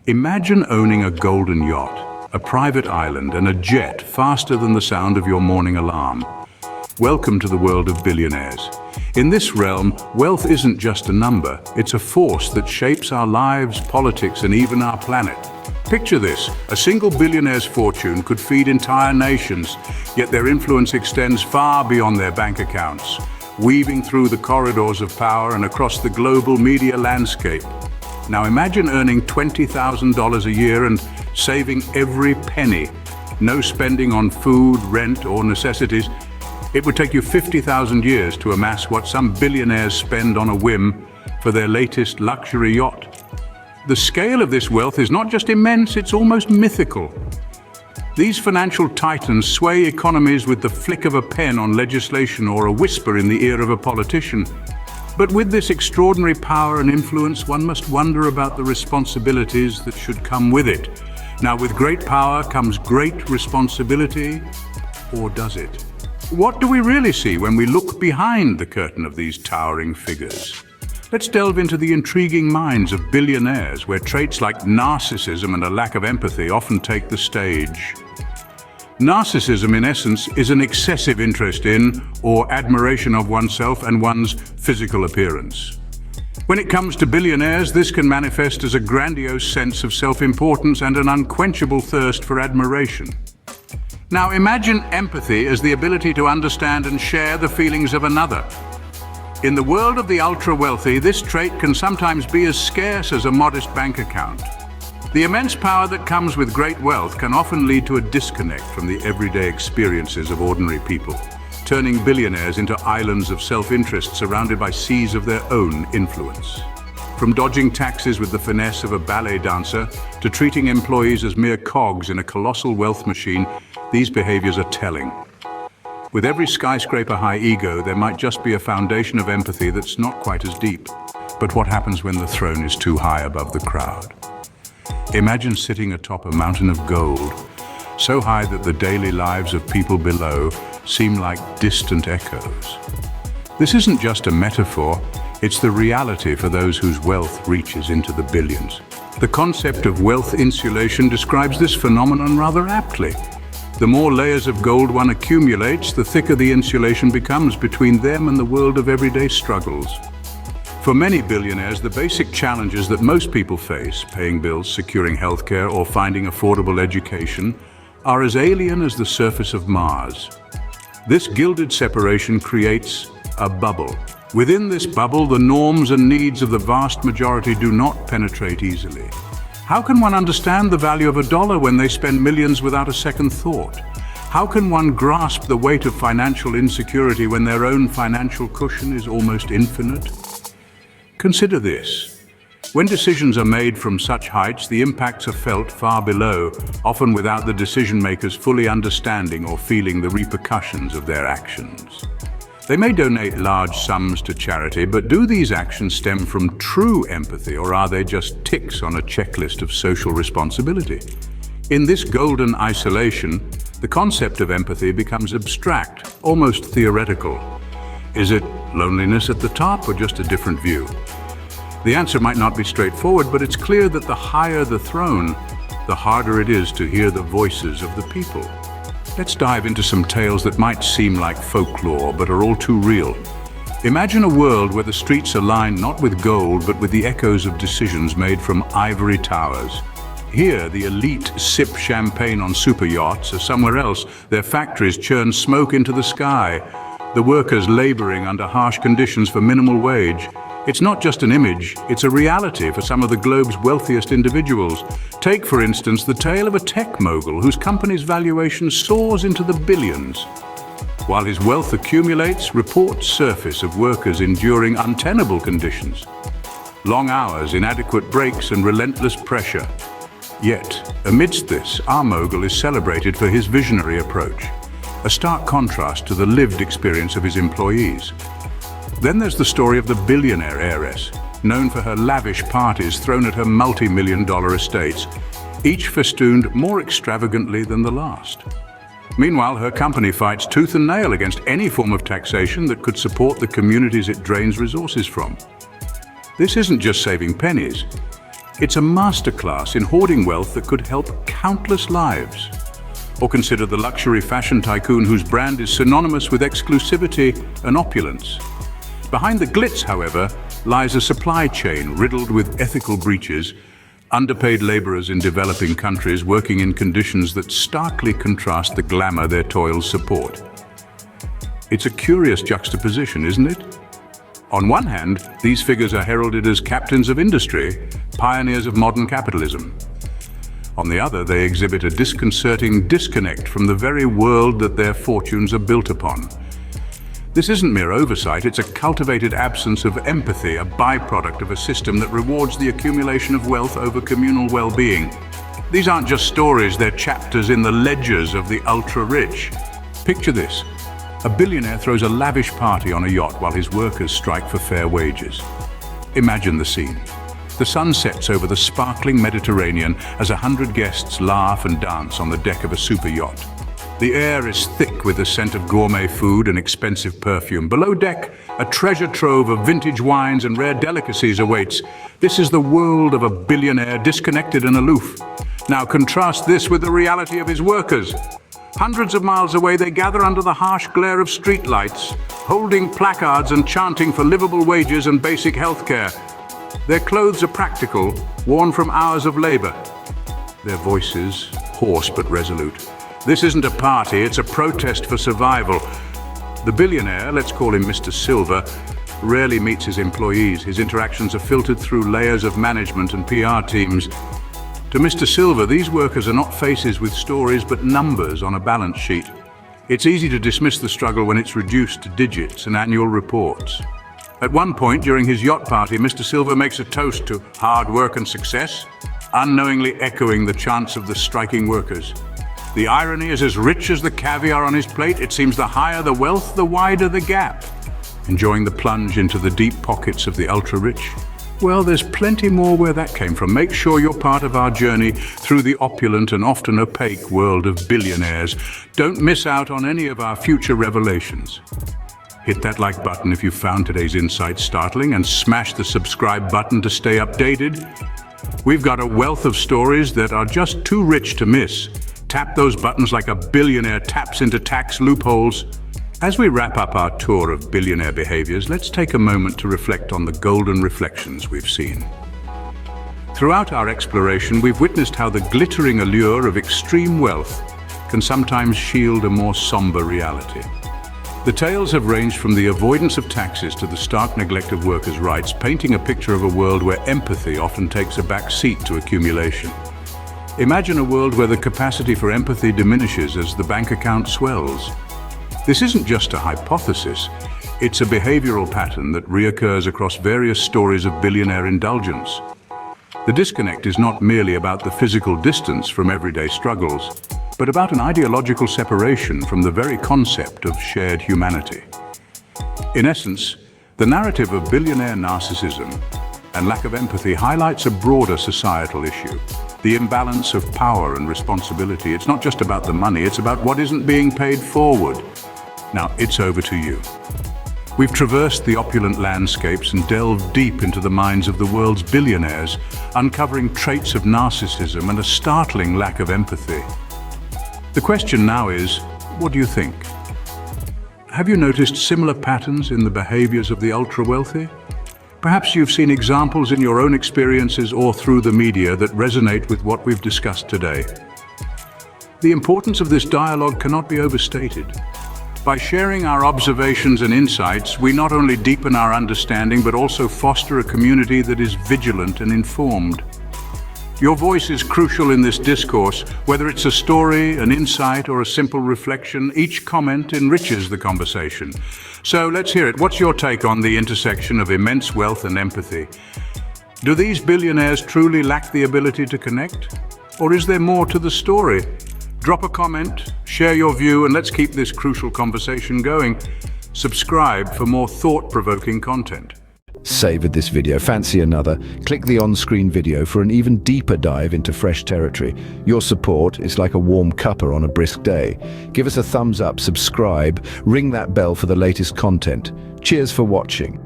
Imagine owning a golden yacht, a private island, and a jet faster than the sound of your morning alarm. Welcome to the world of billionaires. In this realm, wealth isn't just a number, it's a force that shapes our lives, politics, and even our planet. Picture this, a single billionaire's fortune could feed entire nations, yet their influence extends far beyond their bank accounts, weaving through the corridors of power and across the global media landscape. Now imagine earning $20,000 a year and saving every penny. No spending on food, rent, or necessities. It would take you 50,000 years to amass what some billionaires spend on a whim for their latest luxury yacht. The scale of this wealth is not just immense, it's almost mythical. These financial titans sway economies with the flick of a pen on legislation or a whisper in the ear of a politician. But with this extraordinary power and influence, one must wonder about the responsibilities that should come with it. Now, with great power comes great responsibility, or does it? What do we really see when we look behind the curtain of these towering figures? Let's delve into the intriguing minds of billionaires, where traits like narcissism and a lack of empathy often take the stage. Narcissism, in essence, is an excessive interest in or admiration of oneself and one's physical appearance. When it comes to billionaires, this can manifest as a grandiose sense of self-importance and an unquenchable thirst for admiration. Now imagine empathy as the ability to understand and share the feelings of another. In the world of the ultra-wealthy, this trait can sometimes be as scarce as a modest bank account. The immense power that comes with great wealth can often lead to a disconnect from the everyday experiences of ordinary people, turning billionaires into islands of self-interest surrounded by seas of their own influence. From dodging taxes with the finesse of a ballet dancer to treating employees as mere cogs in a colossal wealth machine, these behaviors are telling. With every skyscraper-high ego, there might just be a foundation of empathy that's not quite as deep. But what happens when the throne is too high above the crowd? Imagine sitting atop a mountain of gold, so high that the daily lives of people below seem like distant echoes. This isn't just a metaphor, it's the reality for those whose wealth reaches into the billions. The concept of wealth insulation describes this phenomenon rather aptly. The more layers of gold one accumulates, the thicker the insulation becomes between them and the world of everyday struggles. For many billionaires, the basic challenges that most people face, paying bills, securing healthcare, or finding affordable education, are as alien as the surface of Mars. This gilded separation creates a bubble. Within this bubble, the norms and needs of the vast majority do not penetrate easily. How can one understand the value of a dollar when they spend millions without a second thought? How can one grasp the weight of financial insecurity when their own financial cushion is almost infinite? Consider this. When decisions are made from such heights, the impacts are felt far below, often without the decision-makers fully understanding or feeling the repercussions of their actions. They may donate large sums to charity, but do these actions stem from true empathy, or are they just ticks on a checklist of social responsibility? In this golden isolation, the concept of empathy becomes abstract, almost theoretical. Is it loneliness at the top, or just a different view? The answer might not be straightforward, but it's clear that the higher the throne, the harder it is to hear the voices of the people. Let's dive into some tales that might seem like folklore, but are all too real. Imagine a world where the streets are lined not with gold, but with the echoes of decisions made from ivory towers. Here, the elite sip champagne on super yachts, or somewhere else, their factories churn smoke into the sky. The workers laboring under harsh conditions for minimal wage. It's not just an image, it's a reality for some of the globe's wealthiest individuals. Take, for instance, the tale of a tech mogul whose company's valuation soars into the billions. While his wealth accumulates, reports surface of workers enduring untenable conditions. Long hours, inadequate breaks, and relentless pressure. Yet, amidst this, our mogul is celebrated for his visionary approach, a stark contrast to the lived experience of his employees. Then there's the story of the billionaire heiress, known for her lavish parties thrown at her multi-million-dollar estates, each festooned more extravagantly than the last. Meanwhile, her company fights tooth and nail against any form of taxation that could support the communities it drains resources from. This isn't just saving pennies. It's a masterclass in hoarding wealth that could help countless lives. Or consider the luxury fashion tycoon whose brand is synonymous with exclusivity and opulence. Behind the glitz, however, lies a supply chain riddled with ethical breaches, underpaid laborers in developing countries working in conditions that starkly contrast the glamour their toils support. It's a curious juxtaposition, isn't it? On one hand, these figures are heralded as captains of industry, pioneers of modern capitalism. On the other, they exhibit a disconcerting disconnect from the very world that their fortunes are built upon. This isn't mere oversight, it's a cultivated absence of empathy, a byproduct of a system that rewards the accumulation of wealth over communal well-being. These aren't just stories, they're chapters in the ledgers of the ultra-rich. Picture this. A billionaire throws a lavish party on a yacht while his workers strike for fair wages. Imagine the scene. The sun sets over the sparkling Mediterranean as 100 guests laugh and dance on the deck of a super yacht. The air is thick with the scent of gourmet food and expensive perfume. Below deck, a treasure trove of vintage wines and rare delicacies awaits. This is the world of a billionaire, disconnected and aloof. Now contrast this with the reality of his workers. Hundreds of miles away, they gather under the harsh glare of streetlights, holding placards and chanting for livable wages and basic health care. Their clothes are practical, worn from hours of labor. Their voices, hoarse but resolute. This isn't a party, it's a protest for survival. The billionaire, let's call him Mr. Silver, rarely meets his employees. His interactions are filtered through layers of management and PR teams. To Mr. Silver, these workers are not faces with stories but numbers on a balance sheet. It's easy to dismiss the struggle when it's reduced to digits and annual reports. At one point during his yacht party, Mr. Silver makes a toast to hard work and success, unknowingly echoing the chants of the striking workers. The irony is as rich as the caviar on his plate. It seems the higher the wealth, the wider the gap. Enjoying the plunge into the deep pockets of the ultra-rich? Well, there's plenty more where that came from. Make sure you're part of our journey through the opulent and often opaque world of billionaires. Don't miss out on any of our future revelations. Hit that like button if you found today's insight startling, and smash the subscribe button to stay updated. We've got a wealth of stories that are just too rich to miss. Tap those buttons like a billionaire taps into tax loopholes. As we wrap up our tour of billionaire behaviors, let's take a moment to reflect on the golden reflections we've seen. Throughout our exploration, we've witnessed how the glittering allure of extreme wealth can sometimes shield a more somber reality. The tales have ranged from the avoidance of taxes to the stark neglect of workers' rights, painting a picture of a world where empathy often takes a back seat to accumulation. Imagine a world where the capacity for empathy diminishes as the bank account swells. This isn't just a hypothesis, it's a behavioral pattern that reoccurs across various stories of billionaire indulgence. The disconnect is not merely about the physical distance from everyday struggles, but about an ideological separation from the very concept of shared humanity. In essence, the narrative of billionaire narcissism and lack of empathy highlights a broader societal issue. The imbalance of power and responsibility. It's not just about the money, it's about what isn't being paid forward. Now, it's over to you. We've traversed the opulent landscapes and delved deep into the minds of the world's billionaires, uncovering traits of narcissism and a startling lack of empathy. The question now is, what do you think? Have you noticed similar patterns in the behaviors of the ultra-wealthy? Perhaps you've seen examples in your own experiences or through the media that resonate with what we've discussed today. The importance of this dialogue cannot be overstated. By sharing our observations and insights, we not only deepen our understanding but also foster a community that is vigilant and informed. Your voice is crucial in this discourse. Whether it's a story, an insight, or a simple reflection, each comment enriches the conversation. So let's hear it. What's your take on the intersection of immense wealth and empathy? Do these billionaires truly lack the ability to connect? Or is there more to the story? Drop a comment, share your view, and let's keep this crucial conversation going. Subscribe for more thought-provoking content. Savored this video? Fancy another? Click the on-screen video for an even deeper dive into fresh territory. Your support is like a warm cuppa on a brisk day. Give us a thumbs up, subscribe, ring that bell for the latest content. Cheers for watching.